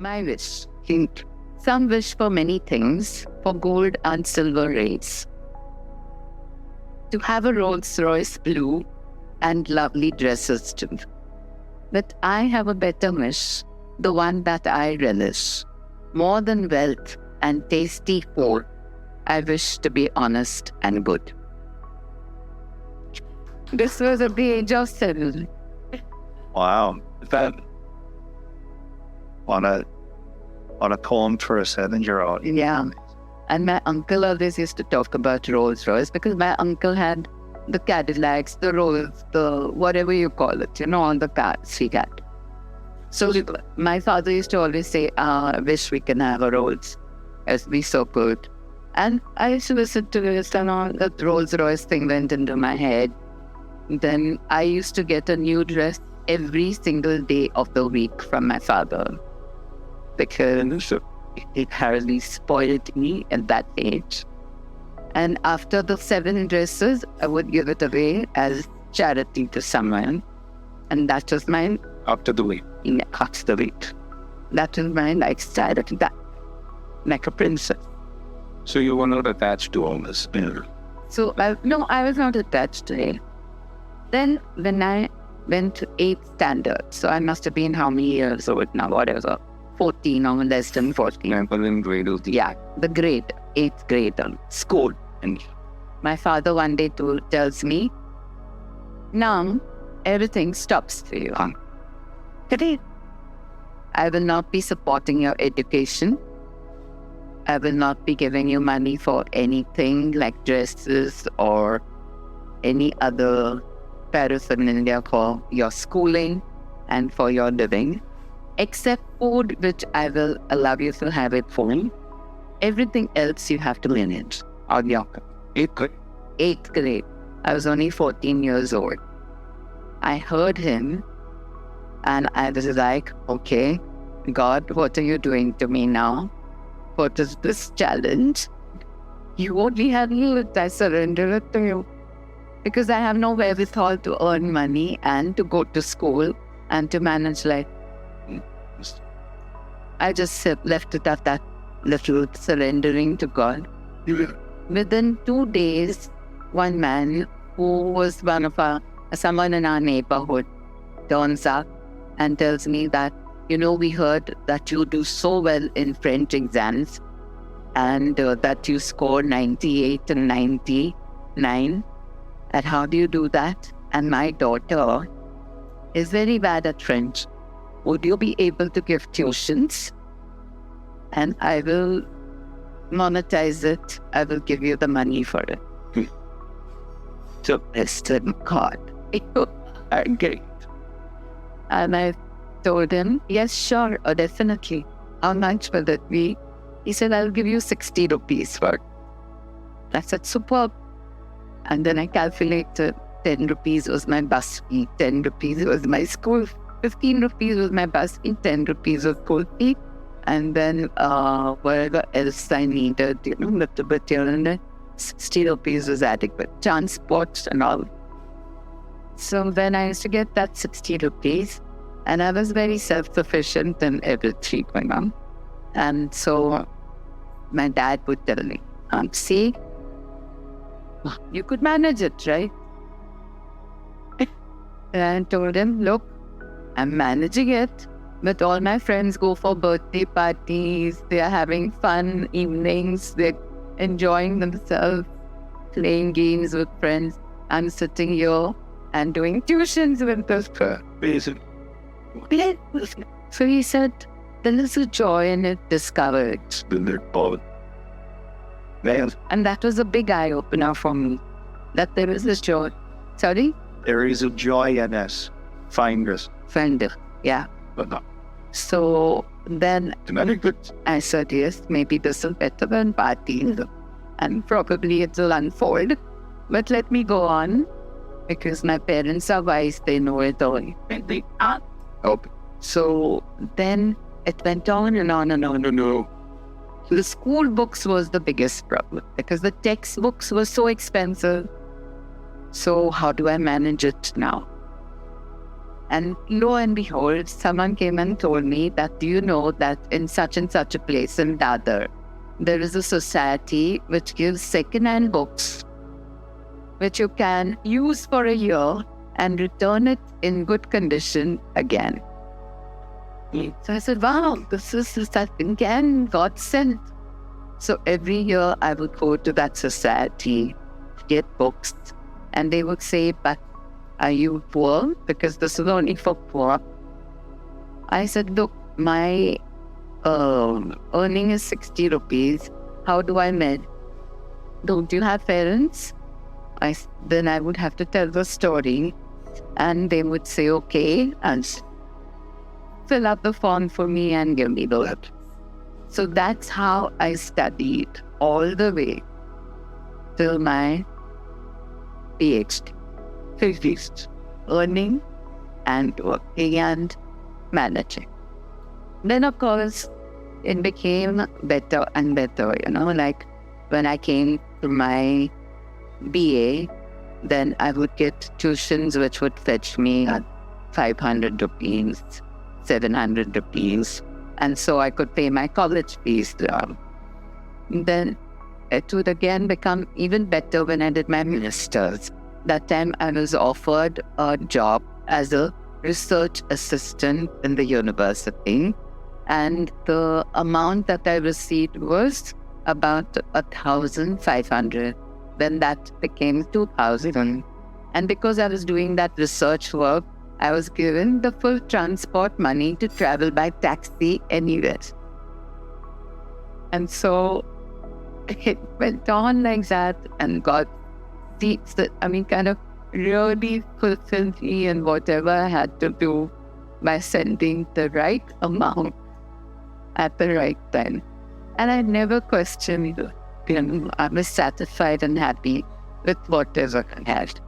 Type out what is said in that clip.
My wish. Some wish for many things, for gold and silver rays. To have a Rolls Royce blue and lovely dresses too. But I have a better wish, the one that I relish. More than wealth and tasty food, I wish to be honest and good. This was at the age of 7. Wow. That on a poem for a 7-year-old. Yeah. And my uncle always used to talk about Rolls Royce because my uncle had the Cadillacs, the Rolls, the whatever you call it, all the cars he had. So my father used to always say, I wish we can have a Rolls. It'd be so good. And I used to listen to this and all that Rolls Royce thing went into my head. Then I used to get a new dress every single day of the week from my father because it hardly spoiled me at that age. And after the 7 dresses, I would give it away as charity to someone. And that was mine. After the week. After the week. That was my lifestyle, that, like a princess. So you were not attached to all this? So, I was not attached to it. Then, when I went to 8th standard, so I must have been how many years old now, whatever, 14 or less than 14. In grade. Yeah, the grade, 8th grade, school. And my father one day tells me, now everything stops for you. Today, I will not be supporting your education. I will not be giving you money for anything like dresses or any other paraphernalia for your schooling and for your living, except food, which I will allow you to have it for me. Everything else you have to manage on your 8th grade. 8th grade. I was only 14 years old. I heard him and I was like, okay, God, what are you doing to me now? What is this challenge? You only have it, I surrender it to you. Because I have no wherewithal to earn money and to go to school and to manage life. I just left it at that little surrendering to God. Within 2 days, one man who was someone in our neighborhood turns up and tells me that, we heard that you do so well in French exams and that you score 98 and 99. And how do you do that? And my daughter is very bad at French. Would you be able to give tuitions? And I will monetize it. I will give you the money for it. So I said, God, you are great. And I told him, yes, sure, definitely. How much will it be? He said, I'll give you 60 rupees for it. I said, superb. And then I calculated 10 rupees was my bus fee, 10 rupees was my school, 15 rupees was my bus fee, 10 rupees was school fee. And then whatever else I needed, little bit here and there, 60 rupees was adequate. Transport and all. So then I used to get that 60 rupees. And I was very self-sufficient in everything. And so my dad would tell me, see, you could manage it, right? And I told him, look, I'm managing it, but all my friends go for birthday parties, they are having fun evenings, they're enjoying themselves, playing games with friends. I'm sitting here and doing tuitions with this person. So he said, there is a joy in it, discover it. And that was a big eye-opener for me, that there is a joy. Sorry? There is a joy in us. Find us. Find it, yeah. So then I said, yes, maybe this is better than parties. And probably it will unfold. But let me go on, because my parents are wise, they know it all. Okay. So then it went on and on and on and on. The school books was the biggest problem because the textbooks were so expensive. So how do I manage it now? And lo and behold, someone came and told me that, do you know that in such and such a place in Dadar, there is a society which gives second-hand books, which you can use for a year and return it in good condition again. So I said, wow, this is that again, God sent. So every year I would go to that society, get books, and they would say, but are you poor? Because this is only for poor. I said, look, my earning is 60 rupees. How do I manage? Don't you have parents? Then I would have to tell the story, and they would say, okay, and fill up the form for me and give me the letter. So that's how I studied all the way till my PhD. Finished earning and working and managing. Then, of course, it became better and better, like when I came to my BA, then I would get tuitions which would fetch me 500 rupees, 700 rupees, and so I could pay my college fees. Then it would again become even better when I did my master's. That time I was offered a job as a research assistant in the university, and the amount that I received was about 1,500. Then that became 2,000. And because I was doing that research work, I was given the full transport money to travel by taxi anywhere. And so it went on like that, and God kind of really fulfilled me in whatever I had to do by sending the right amount at the right time. And I never questioned, I was satisfied and happy with whatever I had.